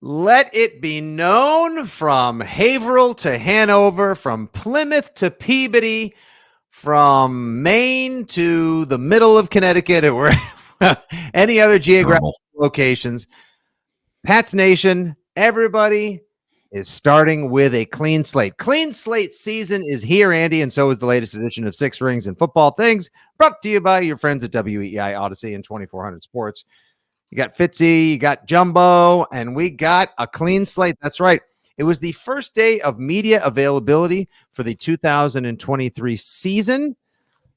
Let it be known from Haverhill to Hanover, from Plymouth to Peabody, from Maine to the middle of Connecticut, or any other geographic locations. Pats Nation, everybody is starting with a clean slate. Clean slate season is here, Andy, and so is the latest edition of Six Rings and Football Things, brought to you by your friends at WEI Odyssey and 2400 Sports. You got Fitzy, you got Jumbo, and we got a clean slate. That's right. It was the first day of media availability for the 2023 season.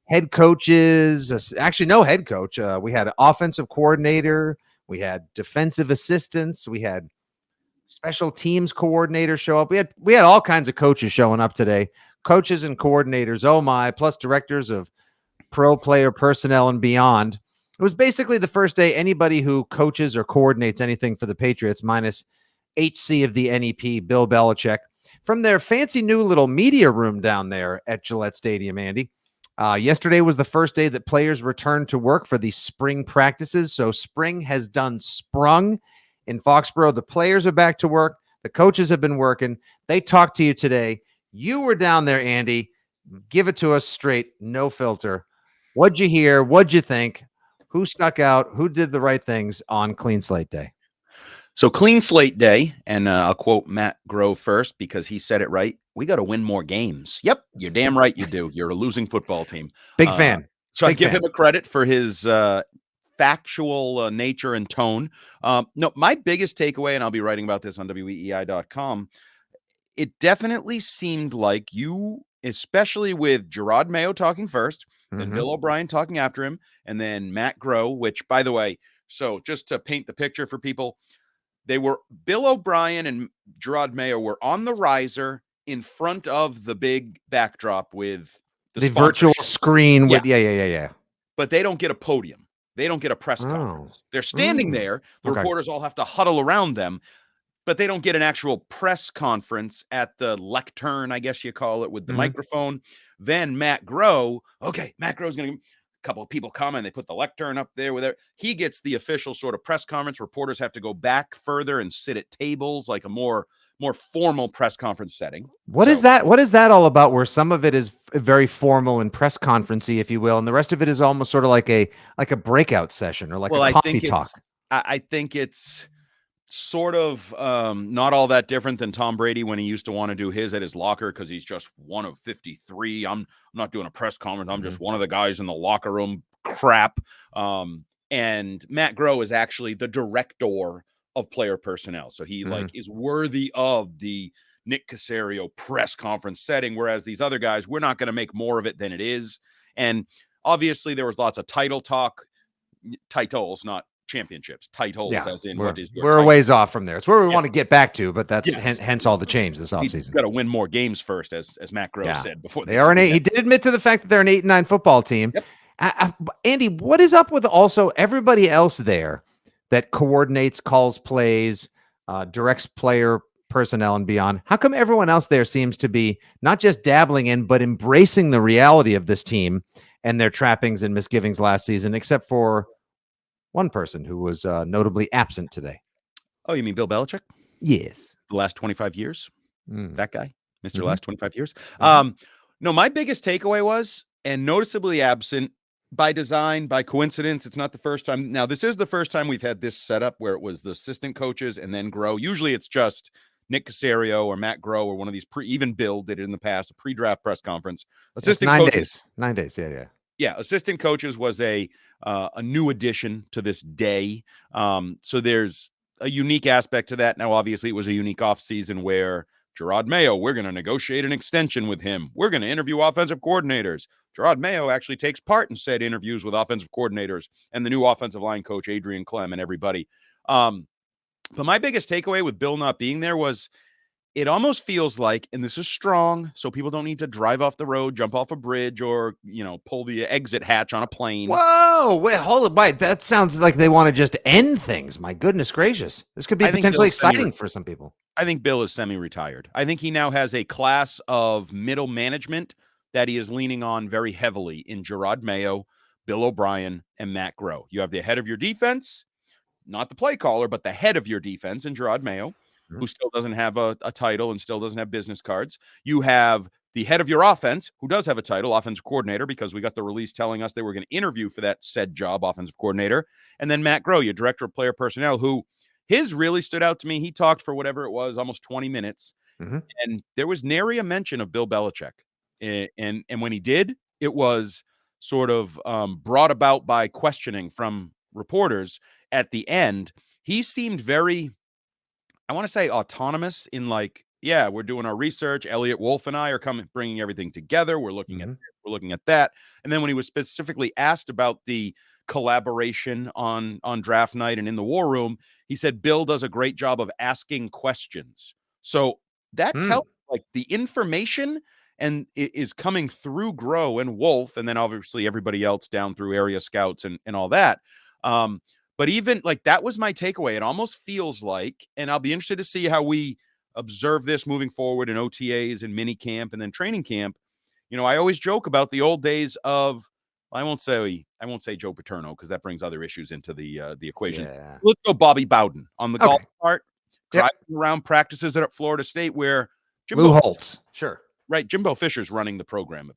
Head coaches, actually no head coach. We had an offensive coordinator. We had defensive assistants. We had special teams coordinators show up. We had all kinds of coaches showing up today. Coaches and coordinators, oh my, plus directors of pro player personnel and beyond. It was basically the first day anybody who coaches or coordinates anything for the Patriots, minus HC of the NEP, Bill Belichick, from their fancy new little media room down there at Gillette Stadium, Andy. Yesterday was the first day that players returned to work for the spring practices. So spring has done sprung in Foxborough. The players are back to work. The coaches have been working. They talked to you today. You were down there, Andy. Give it to us straight, no filter. What'd you hear? What'd you think? Who stuck out? Who did the right things on Clean Slate Day? So Clean Slate Day, and I'll quote Matt Grove first because he said it right. We got to win more games. Yep, you're damn right you do. You're a losing football team. Big fan. So I give him a credit for his factual nature and tone. No, my biggest takeaway, and I'll be writing about this on weei.com, it definitely seemed like you, especially with Gerard Mayo talking first, then Bill O'Brien talking after him, and then Matt Groh, which, by the way, so just to paint the picture for people, they were Bill O'Brien and Gerard Mayo were on the riser in front of the big backdrop with the virtual screen with yeah. But they don't get a podium. They don't get a press conference. They're standing there. The reporters all have to huddle around them, but they don't get an actual press conference at the lectern, I guess you call it, with the microphone. Then Matt Groh, Matt Groh's going to a couple of people come and they put the lectern up there with it. He gets the official sort of press conference. Reporters have to go back further and sit at tables, like a more formal press conference setting. What is that? What is that all about? Where some of it is very formal and press conferencey, if you will, and the rest of it is almost sort of like a breakout session or like a coffee talk. I think it's sort of not all that different than Tom Brady when he used to want to do his at his locker because he's just one of 53. I'm not doing a press conference. I'm just one of the guys in the locker room crap. And Matt Groh is actually the director of player personnel. So he is worthy of the Nick Caserio press conference setting, whereas these other guys, we're not going to make more of it than it is. And obviously there was lots of title talk, titles, not championships, titles, as in what is your we're a ways off from there. It's where we want to get back to, but that's hence all the change this offseason. He's got to win more games first, as Matt Groh said before. They are an 8. He did admit to the fact that they're an 8-9 football team. Yep. Andy, what is up with also everybody else there that coordinates, calls plays, directs player personnel and beyond? How come everyone else there seems to be not just dabbling in, but embracing the reality of this team and their trappings and misgivings last season, except for one person who was notably absent today? Oh, you mean Bill Belichick? Yes. The last 25 years? That guy? Mr. Last 25 years? No, my biggest takeaway was, and noticeably absent by design, by coincidence, it's not the first time. Now, this is the first time we've had this setup where it was the assistant coaches and then Groh. Usually it's just Nick Caserio or Matt Groh or one of these even Bill did it in the past, a pre-draft press conference. Assistant coaches. 9 days. Yeah. Yeah, assistant coaches was a new addition to this day. So there's a unique aspect to that. Now, obviously, it was a unique offseason where Gerard Mayo, we're going to negotiate an extension with him. We're going to interview offensive coordinators. Gerard Mayo actually takes part in said interviews with offensive coordinators and the new offensive line coach, Adrian Clem, and everybody. But my biggest takeaway with Bill not being there was it almost feels like, and this is strong, so people don't need to drive off the road, jump off a bridge, or, pull the exit hatch on a plane. Whoa, wait, hold it. Wait, that sounds like they want to just end things. My goodness gracious. This could be potentially exciting for some people. I think Bill is semi-retired. I think he now has a class of middle management that he is leaning on very heavily in Gerard Mayo, Bill O'Brien, and Matt Groh. You have the head of your defense, not the play caller, but the head of your defense in Gerard Mayo, who still doesn't have a title and still doesn't have business cards. You have the head of your offense, who does have a title, offensive coordinator, because we got the release telling us they were going to interview for that said job, offensive coordinator. And then Matt Groh, your director of player personnel, who his really stood out to me. He talked for whatever it was, almost 20 minutes. And there was nary a mention of Bill Belichick. And when he did, it was sort of brought about by questioning from reporters at the end. He seemed very, I want to say, autonomous in like, yeah, we're doing our research. Elliot Wolf and I are bringing everything together. We're looking at this, we're looking at that. And then when he was specifically asked about the collaboration on draft night and in the war room, he said Bill does a great job of asking questions. So that tells like the information and it is coming through Groh and Wolf, and then obviously everybody else down through area scouts and all that. But even like that was my takeaway. It almost feels like, and I'll be interested to see how we observe this moving forward in OTAs and mini camp and then training camp. You know, I always joke about the old days of, I won't say Joe Paterno because that brings other issues into the equation. Yeah. Let's go Bobby Bowden on the golf part, driving around practices at Florida State where Lou Holtz, sure. Right. Jimbo Fisher's running the program,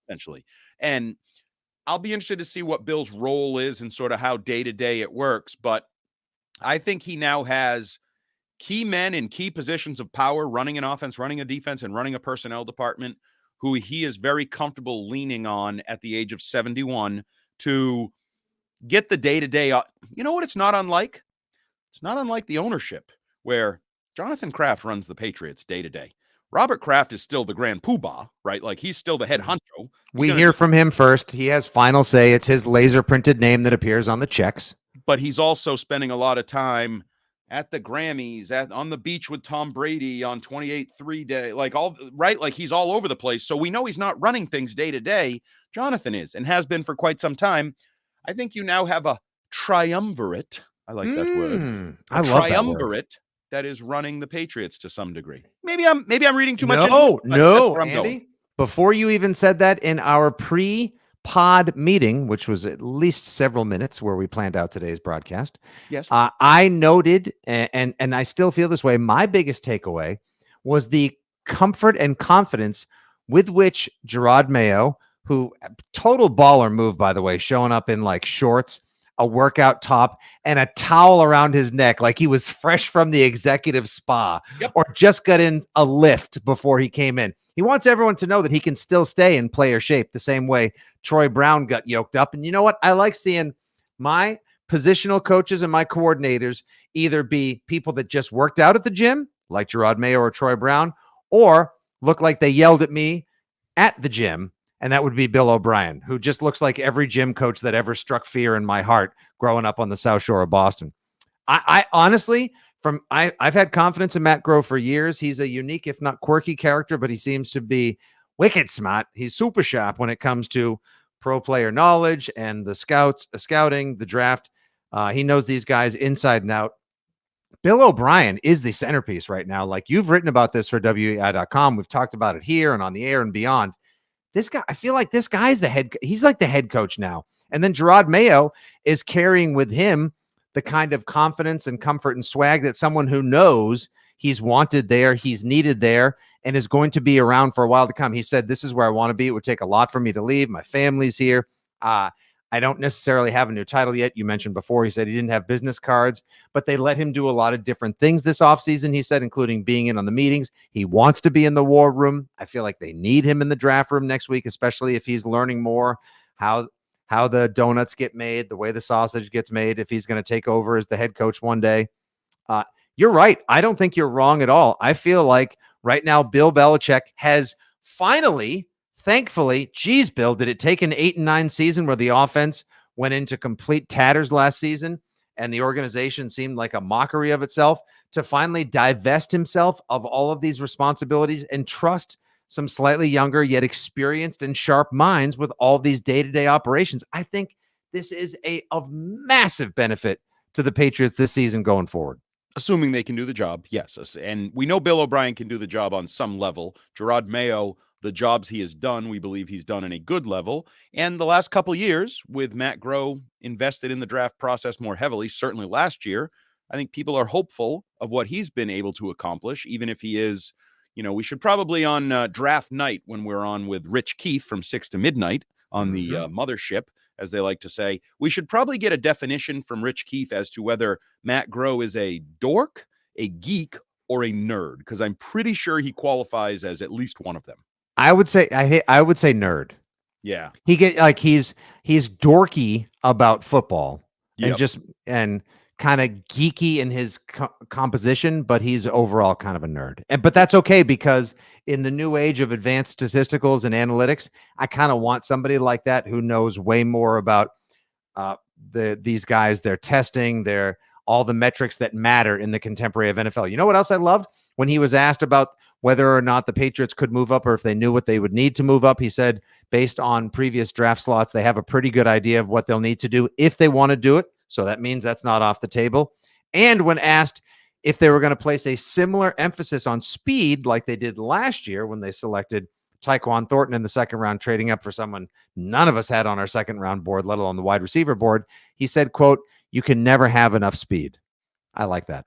essentially. And I'll be interested to see what Bill's role is and sort of how day-to-day it works. But I think he now has key men in key positions of power, running an offense, running a defense, and running a personnel department who he is very comfortable leaning on at the age of 71 to get the day-to-day. You know what it's not unlike? It's not unlike the ownership where Jonathan Kraft runs the Patriots day-to-day. Robert Kraft is still the grand poobah, right? Like he's still the head honcho. We hear from him first. He has final say. It's his laser printed name that appears on the checks. But he's also spending a lot of time at the Grammys, on the beach with Tom Brady on 28-3 day, like all right. Like he's all over the place. So we know he's not running things day to day. Jonathan is and has been for quite some time. I think you now have a triumvirate. I like that word. I love triumvirate. That is running the Patriots to some degree. Maybe I'm reading too much. No, Andy. Before you even said that in our pre-pod meeting, which was at least several minutes where we planned out today's broadcast, yes, I noted, and I still feel this way. My biggest takeaway was the comfort and confidence with which Gerard Mayo, who total baller move, by the way, showing up in like shorts, a workout top, and a towel around his neck like he was fresh from the executive spa or just got in a lift before he came in. He wants everyone to know that he can still stay in player shape the same way Troy Brown got yoked up. And you know what? I like seeing my positional coaches and my coordinators either be people that just worked out at the gym, like Gerard Mayo or Troy Brown, or look like they yelled at me at the gym. And that would be Bill O'Brien, who just looks like every gym coach that ever struck fear in my heart growing up on the South Shore of Boston. I honestly, I've had confidence in Matt Groh for years. He's a unique, if not quirky character, but he seems to be wicked smart. He's super sharp when it comes to pro player knowledge and the scouting, the draft. He knows these guys inside and out. Bill O'Brien is the centerpiece right now. Like you've written about this for weei.com. We've talked about it here and on the air and beyond. This guy, I feel like this guy's he's like the head coach now. And then Gerard Mayo is carrying with him the kind of confidence and comfort and swag that someone who knows he's wanted there, he's needed there, and is going to be around for a while to come. He said, this is where I want to be. It would take a lot for me to leave. My family's here. I don't necessarily have a new title yet. You mentioned before, he said he didn't have business cards, but they let him do a lot of different things this offseason, he said, including being in on the meetings. He wants to be in the war room. I feel like they need him in the draft room next week, especially if he's learning more how the donuts get made, the way the sausage gets made, if he's going to take over as the head coach one day. You're right. I don't think you're wrong at all. I feel like right now, Bill Belichick has finally, thankfully, geez, Bill, did it take an 8-9 season where the offense went into complete tatters last season and the organization seemed like a mockery of itself, to finally divest himself of all of these responsibilities and trust some slightly younger yet experienced and sharp minds with all these day-to-day operations? I think this is of massive benefit to the Patriots this season going forward. Assuming they can do the job, yes. And we know Bill O'Brien can do the job on some level. Gerard Mayo the jobs he has done, we believe he's done in a good level. And the last couple of years, with Matt Groh invested in the draft process more heavily, certainly last year, I think people are hopeful of what he's been able to accomplish, even if he is, we should probably on draft night, when we're on with Rich Keefe from 6 to midnight on the mothership, as they like to say, we should probably get a definition from Rich Keefe as to whether Matt Groh is a dork, a geek, or a nerd, because I'm pretty sure he qualifies as at least one of them. I would say nerd. Yeah. He's dorky about football and kind of geeky in his composition, but he's overall kind of a nerd. But that's okay, because in the new age of advanced statisticals and analytics, I kind of want somebody like that who knows way more about these guys, their testing, all the metrics that matter in the contemporary of NFL. You know what else I loved? When he was asked about whether or not the Patriots could move up, or if they knew what they would need to move up, he said, based on previous draft slots, they have a pretty good idea of what they'll need to do if they want to do it. So that means that's not off the table. And when asked if they were going to place a similar emphasis on speed like they did last year when they selected Tyquan Thornton in the second round, trading up for someone none of us had on our second round board, let alone the wide receiver board, he said, quote, "You can never have enough speed." I like that.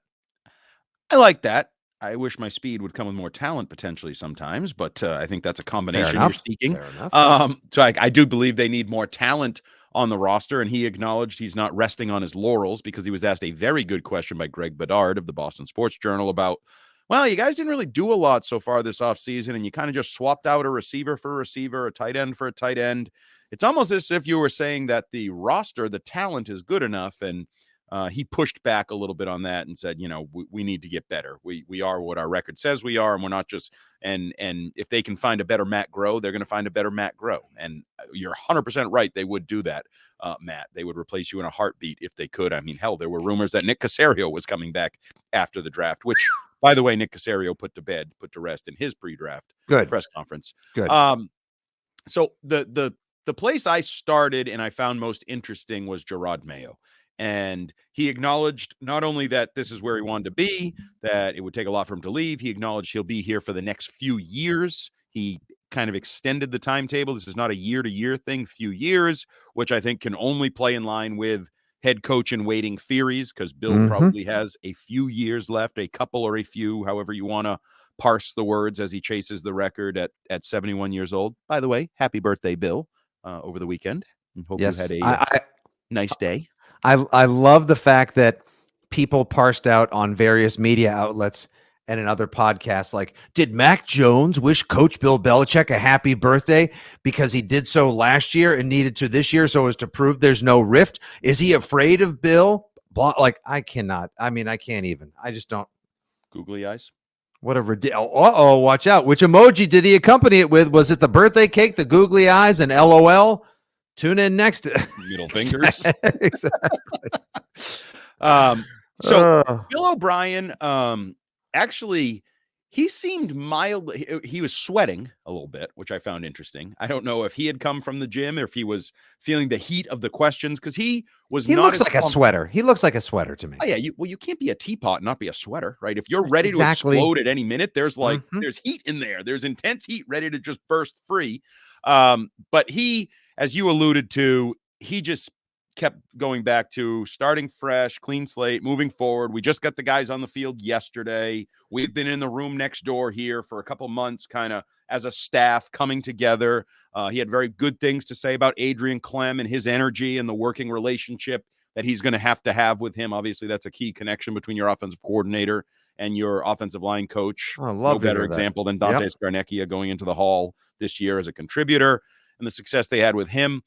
I like that. I wish my speed would come with more talent potentially sometimes, but I think that's a combination you're seeking. Fair enough. So I do believe they need more talent on the roster, and he acknowledged he's not resting on his laurels, because he was asked a very good question by Greg Bedard of the Boston Sports Journal about, well, you guys didn't really do a lot so far this offseason, and you kind of just swapped out a receiver for a receiver, a tight end for a tight end. It's almost as if you were saying that the roster, the talent is good enough, and he pushed back a little bit on that and said, we need to get better. We are what our record says we are, and we're not just and if they can find a better Matt Groh, they're going to find a better Matt Groh. And you're 100% right. They would do that, Matt. They would replace you in a heartbeat if they could. I mean, hell, there were rumors that Nick Caserio was coming back after the draft, which, by the way, Nick Caserio put to rest in his pre-draft press conference. Good. So the place I started and I found most interesting was Jerod Mayo. And he acknowledged not only that this is where he wanted to be, that it would take a lot for him to leave. He acknowledged he'll be here for the next few years. He kind of extended the timetable. This is not a year-to-year thing, few years, which I think can only play in line with head coach in waiting theories, because Bill probably has a few years left, a couple or a few, however you want to parse the words, as he chases the record at 71 years old. By the way, happy birthday, Bill, over the weekend. And hope you had a nice day. I love the fact that people parsed out on various media outlets and in other podcasts, like, did Mac Jones wish Coach Bill Belichick a happy birthday because he did so last year and needed to this year so as to prove there's no rift? Is he afraid of Bill? Like, I cannot. I mean, I can't even. I just don't. Googly eyes. What a ridiculous. Watch out. Which emoji did he accompany it with? Was it the birthday cake, the googly eyes, and LOL? Tune in next. Middle fingers. Exactly. So Bill O'Brien, actually, he seemed mildly, he was sweating a little bit, which I found interesting. I don't know if he had come from the gym or if he was feeling the heat of the questions, because he looks like a sweater. He looks like a sweater to me. Oh, yeah. You can't be a teapot and not be a sweater, right? If you're ready to explode at any minute, there's there's heat in there. There's intense heat ready to just burst free. But he, as you alluded to, he just kept going back to starting fresh, clean slate, moving forward. We just got the guys on the field yesterday. We've been in the room next door here for a couple months, kind of as a staff coming together. He had very good things to say about Adrian Clem and his energy and the working relationship that he's going to have with him. Obviously, that's a key connection between your offensive coordinator and your offensive line coach. No better example than Dante Scarnecchia going into the Hall this year as a contributor and the success they had with him.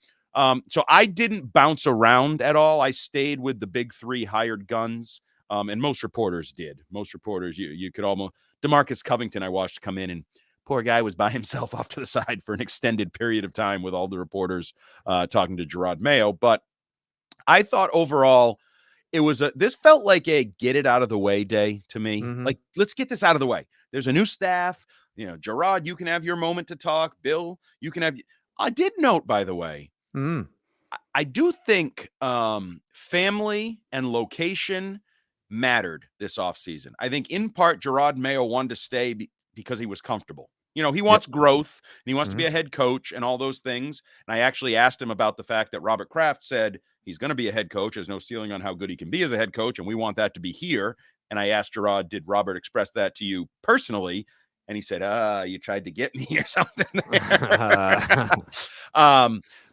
So I didn't bounce around at all. I stayed with the big three hired guns, and most reporters did. Most reporters, you could almost – DeMarcus Covington I watched come in, and poor guy was by himself off to the side for an extended period of time with all the reporters talking to Jerod Mayo. But I thought overall this felt like a get it out of the way day to me. Like, let's get this out of the way. There's a new staff. Jerod, you can have your moment to talk. Bill, you can have – I did note, by the way, I do think family and location mattered this offseason. I think in part Jerod Mayo wanted to stay because he was comfortable. He wants growth, and he wants to be a head coach and all those things. And I actually asked him about the fact that Robert Kraft said he's going to be a head coach. There's no ceiling on how good he can be as a head coach, and we want that to be here. And I asked Gerard, did Robert express that to you personally? And he said, you tried to get me or something there.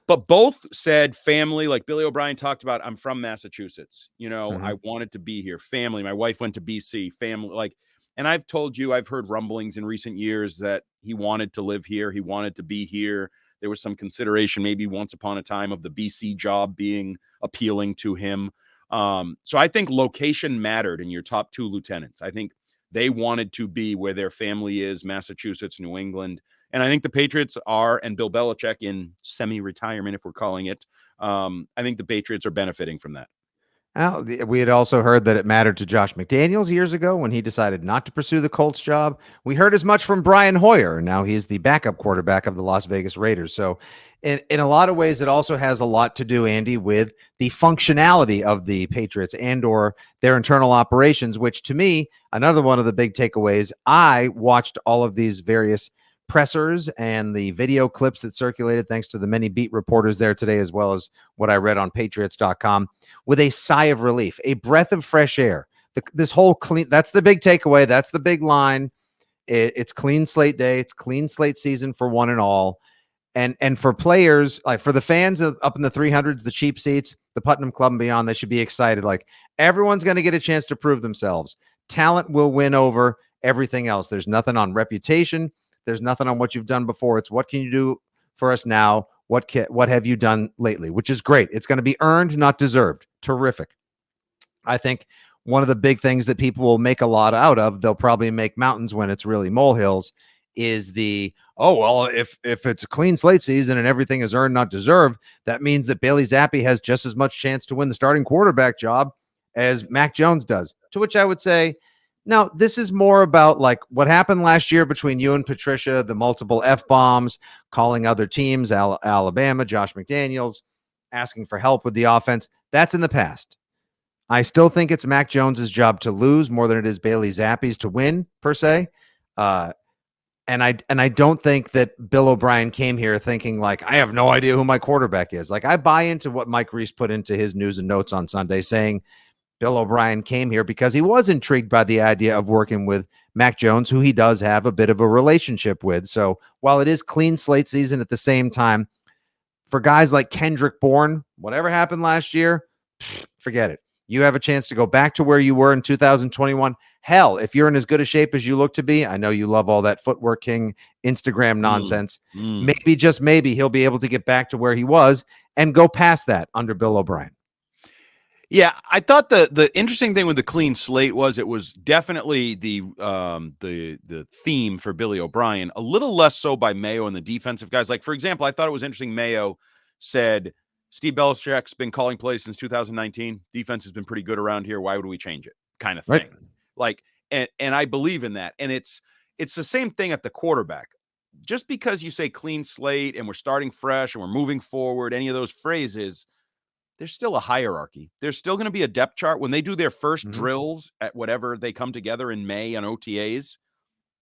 But both said family, like Billy O'Brien talked about, I'm from Massachusetts. I wanted to be here. Family. My wife went to BC. Family. And I've told you, I've heard rumblings in recent years that he wanted to live here. He wanted to be here. There was some consideration maybe once upon a time of the BC job being appealing to him. So I think location mattered in your top two lieutenants. I think they wanted to be where their family is, Massachusetts, New England. And I think the Patriots are, and Bill Belichick in semi-retirement, if we're calling it, I think the Patriots are benefiting from that. Well, we had also heard that it mattered to Josh McDaniels years ago when he decided not to pursue the Colts job. We heard as much from Brian Hoyer, and now he's the backup quarterback of the Las Vegas Raiders. So in a lot of ways, it also has a lot to do, Andy, with the functionality of the Patriots and or their internal operations, which to me, another one of the big takeaways, I watched all of these various pressers and the video clips that circulated thanks to the many beat reporters there today, as well as what I read on patriots.com, with a sigh of relief, a breath of fresh air. This whole clean, that's the big takeaway. That's the big line. It's clean slate day. It's clean slate season for one and all. And for players, like for the fans up in the 300s, the cheap seats, the Putnam Club and beyond, they should be excited. Like everyone's going to get a chance to prove themselves. Talent will win over everything else. There's nothing on reputation. There's nothing on what you've done before. It's what can you do for us now? What have you done lately? Which is great. It's going to be earned, not deserved. Terrific. I think one of the big things that people will make a lot out of, they'll probably make mountains when it's really molehills, is if it's a clean slate season and everything is earned, not deserved, that means that Bailey Zappi has just as much chance to win the starting quarterback job as Mac Jones does. To which I would say, no, this is more about like what happened last year between you and Patricia, the multiple F-bombs, calling other teams, Alabama, Josh McDaniels, asking for help with the offense. That's in the past. I still think it's Mac Jones's job to lose more than it is Bailey Zappi's to win, per se. And I don't think that Bill O'Brien came here thinking like, I have no idea who my quarterback is. Like I buy into what Mike Reese put into his news and notes on Sunday, saying Bill O'Brien came here because he was intrigued by the idea of working with Mac Jones, who he does have a bit of a relationship with. So while it is clean slate season, at the same time, for guys like Kendrick Bourne, whatever happened last year, forget it. You have a chance to go back to where you were in 2021. Hell, if you're in as good a shape as you look to be, I know you love all that Footwork King Instagram nonsense. Maybe, just maybe, he'll be able to get back to where he was and go past that under Bill O'Brien. Yeah, I thought the interesting thing with the clean slate was it was definitely the theme for Billy O'Brien, a little less so by Mayo and the defensive guys. Like, for example, I thought it was interesting. Mayo said, Steve Belichick's been calling plays since 2019. Defense has been pretty good around here. Why would we change it? Kind of thing. Right. Like, and I believe in that. And it's the same thing at the quarterback. Just because you say clean slate and we're starting fresh and we're moving forward, any of those phrases, there's still a hierarchy. There's still going to be a depth chart. When they do their first drills at whatever they come together in May on OTAs,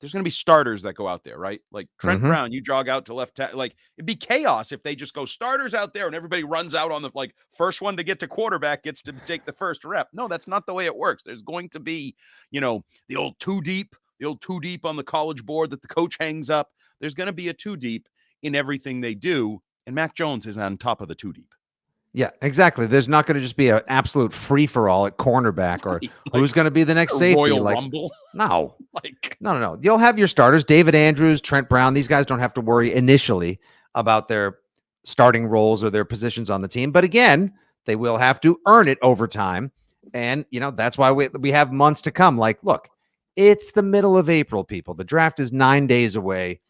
there's going to be starters that go out there, right? Like Trent Brown, you jog out to left tackle. Like it'd be chaos if they just go starters out there and everybody runs out on the first one to get to quarterback gets to take the first rep. No, that's not the way it works. There's going to be, the old two deep on the college board that the coach hangs up. There's going to be a two deep in everything they do. And Mac Jones is on top of the two deep. Yeah, exactly. There's not going to just be an absolute free-for-all at cornerback or who's going to be the next safety. Royal Rumble. No. No. You'll have your starters, David Andrews, Trent Brown. These guys don't have to worry initially about their starting roles or their positions on the team. But again, they will have to earn it over time. And, that's why we have months to come. Like, look, it's the middle of April, people. The draft is 9 days away.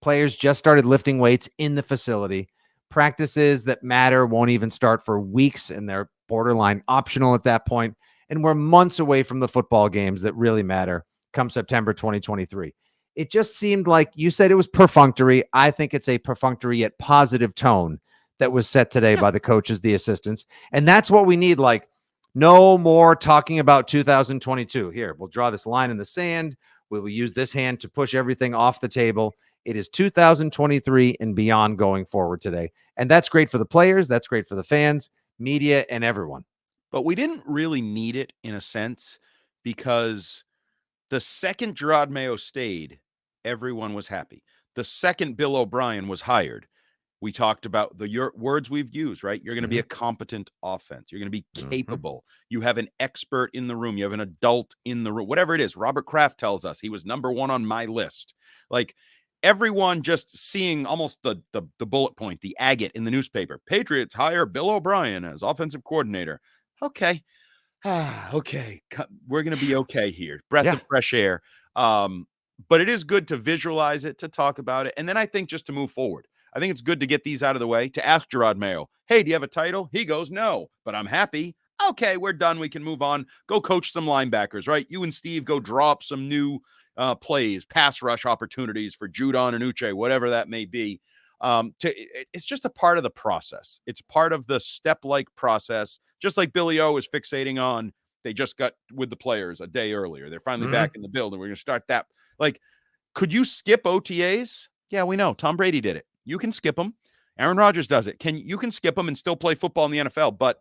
Players just started lifting weights in the facility. Practices that matter won't even start for weeks, and they're borderline optional at that point. And we're months away from the football games that really matter come September 2023. It just seemed like you said it was perfunctory. I think it's a perfunctory yet positive tone that was set today by the coaches, the assistants. And that's what we need. Like, no more talking about 2022. Here, we'll draw this line in the sand. We will use this hand to push everything off the table. It is 2023 and beyond going forward today. And that's great for the players. That's great for the fans, media, and everyone. But we didn't really need it in a sense because the second Gerard Mayo stayed, everyone was happy. The second Bill O'Brien was hired, we talked about the words we've used, right? You're going to be a competent offense. You're going to be capable. You have an expert in the room. You have an adult in the room, whatever it is. Robert Kraft tells us he was number one on my list. Like everyone just seeing almost the bullet point, the agate in the newspaper. Patriots hire Bill O'Brien as offensive coordinator. Okay. Okay. We're going to be okay here. Breath of fresh air. But it is good to visualize it, to talk about it. And then I think just to move forward. I think it's good to get these out of the way, to ask Gerard Mayo, hey, do you have a title? He goes, no, but I'm happy. Okay, we're done. We can move on. Go coach some linebackers, right? You and Steve go draw up some new plays, pass rush opportunities for Judon and Uche, whatever that may be. It's just a part of the process. It's part of the step-like process, just like Billy O is fixating on. They just got with the players a day earlier. They're finally back in the building. We're going to start that. Like, could you skip OTAs? Yeah, we know. Tom Brady did it. You can skip them. Aaron Rodgers does it. You can skip them and still play football in the NFL. But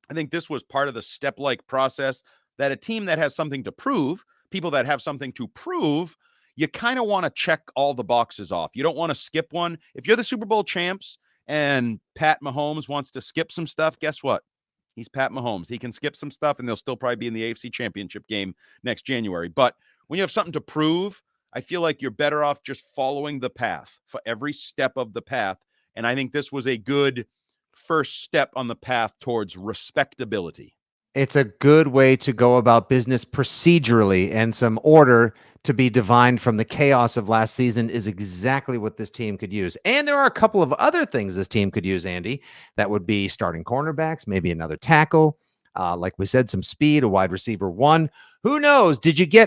I think this was part of the step-like process that a team that has something to prove, people that have something to prove, you kind of want to check all the boxes off. You don't want to skip one. If you're the Super Bowl champs and Pat Mahomes wants to skip some stuff, guess what? He's Pat Mahomes. He can skip some stuff, and they'll still probably be in the AFC Championship game next January. But when you have something to prove, I feel like you're better off just following the path for every step of the path. And I think this was a good first step on the path towards respectability. It's a good way to go about business procedurally, and some order to be divined from the chaos of last season is exactly what this team could use. And there are a couple of other things this team could use, Andy. That would be starting cornerbacks, maybe another tackle. Like we said, some speed, a wide receiver one. Who knows?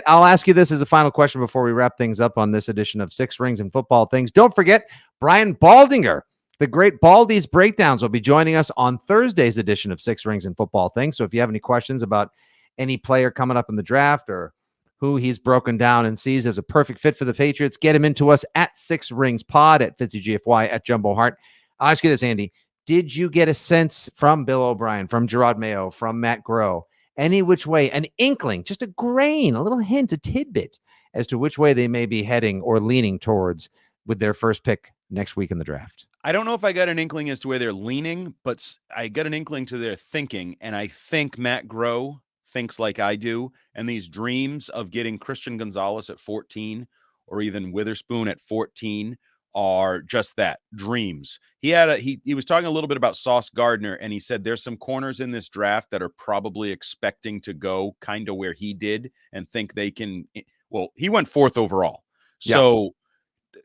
I'll ask you this as a final question before we wrap things up on this edition of Six Rings and Football Things. Don't forget, Brian Baldinger, the great Baldy's Breakdowns, will be joining us on Thursday's edition of Six Rings and Football Things. So if you have any questions about any player coming up in the draft or who he's broken down and sees as a perfect fit for the Patriots, get him into us at Six Rings Pod, at FitzyGFY, at Jumbo Hart. I'll ask you this, Andy. Did you get a sense from Bill O'Brien, from Gerard Mayo, from Matt Groh, any which way, an inkling, just a grain, a little hint, a tidbit as to which way they may be heading or leaning towards with their first pick next week in the draft? I don't know if I got an inkling as to where they're leaning, but I got an inkling to their thinking. And I think Matt Groh thinks like I do. And these dreams of getting Christian Gonzalez at 14 or even Witherspoon at 14 are just that, dreams. He was talking a little bit about Sauce Gardner, and he said there's some corners in this draft that are probably expecting to go kind of where he did and think they can. Well, he went 4th overall. So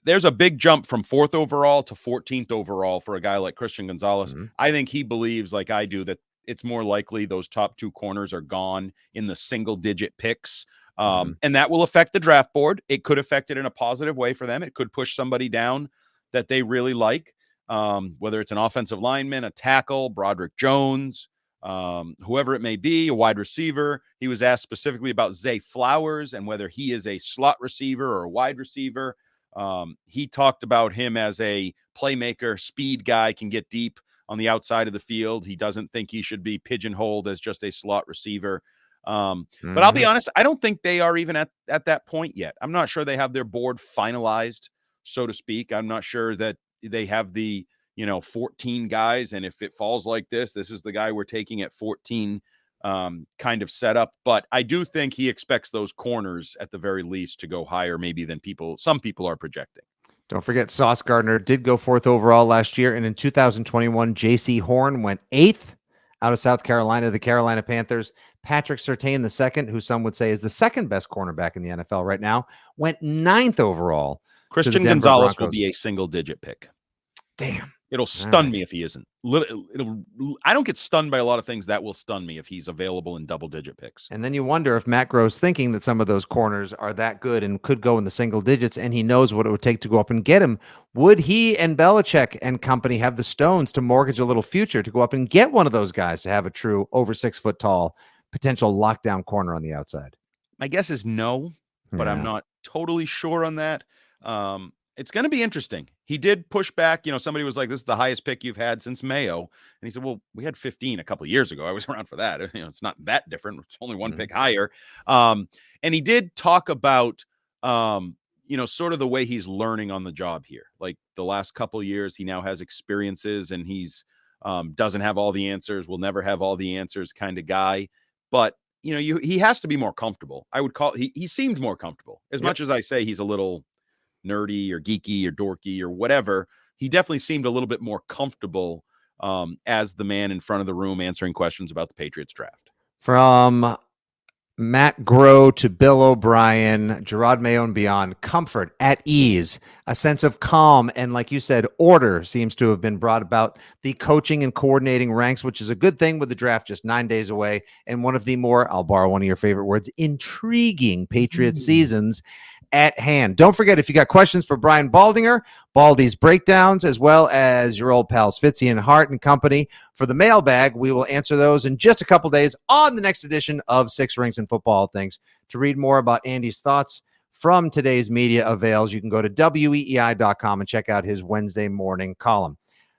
there's a big jump from 4th overall to 14th overall for a guy like Christian Gonzalez. I think he believes, like I do, that it's more likely those top 2 corners are gone in the single-digit picks. And that will affect the draft board. It could affect it in a positive way for them. It could push somebody down that they really like, whether it's an offensive lineman, a tackle, Broderick Jones, whoever it may be, a wide receiver. He was asked specifically about Zay Flowers and whether he is a slot receiver or a wide receiver. He talked about him as a playmaker, speed guy, can get deep on the outside of the field. He doesn't think he should be pigeonholed as just a slot receiver. But I'll be honest, I don't think they are even at that point yet. I'm not sure they have their board finalized, so to speak. I'm not sure that they have the, 14 guys. And if it falls like this is the guy we're taking at 14 kind of setup. But I do think he expects those corners at the very least to go higher maybe than some people are projecting. Don't forget, Sauce Gardner did go 4th overall last year. And in 2021, J.C. Horn went 8th out of South Carolina, the Carolina Panthers. Patrick Surtain, the second, who some would say is the second best cornerback in the NFL right now, went 9th overall. Christian Gonzalez will be a single-digit pick. Damn. It'll stun me if he isn't. I don't get stunned by a lot of things. That will stun me if he's available in double-digit picks. And then you wonder if Matt Groh's thinking that some of those corners are that good and could go in the single digits, and he knows what it would take to go up and get him. Would he and Belichick and company have the stones to mortgage a little future to go up and get one of those guys to have a true over 6 foot tall potential lockdown corner on the outside? My guess is no, but I'm not totally sure on that. It's going to be interesting. He did push back. Somebody was like, this is the highest pick you've had since Mayo. And he said, well, we had 15 a couple of years ago. I was around for that. It's not that different. It's only one pick higher. And he did talk about, sort of the way he's learning on the job here. Like the last couple of years, he now has experiences and he's doesn't have all the answers, will never have all the answers kind of guy. But, he has to be more comfortable. I would call he seemed more comfortable. As much as I say he's a little nerdy or geeky or dorky or whatever, he definitely seemed a little bit more comfortable as the man in front of the room answering questions about the Patriots draft. From Matt Groh to Bill O'Brien, Gerard Mayo and beyond, comfort, at ease, a sense of calm, and like you said, order seems to have been brought about the coaching and coordinating ranks, which is a good thing with the draft just 9 days away, and one of the more, I'll borrow one of your favorite words, intriguing Patriots seasons at hand. Don't forget, if you got questions for Brian Baldinger, Baldy's Breakdowns, as well as your old pals Fitzy and Hart and company, for the mailbag, we will answer those in just a couple days on the next edition of Six Rings and Football Things. To read more about Andy's thoughts from today's media avails, you can go to weei.com and check out his Wednesday morning column.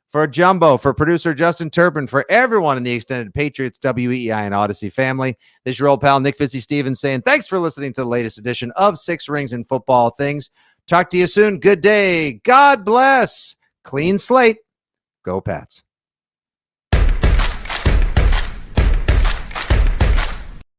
For Jumbo, for producer Justin Turpin, for everyone in the extended Patriots, WEI, and Odyssey family, this is your old pal Nick Fitzy Stevens saying thanks for listening to the latest edition of Six Rings and Football Things. Talk to you soon. Good day. God bless. Clean slate. Go Pats.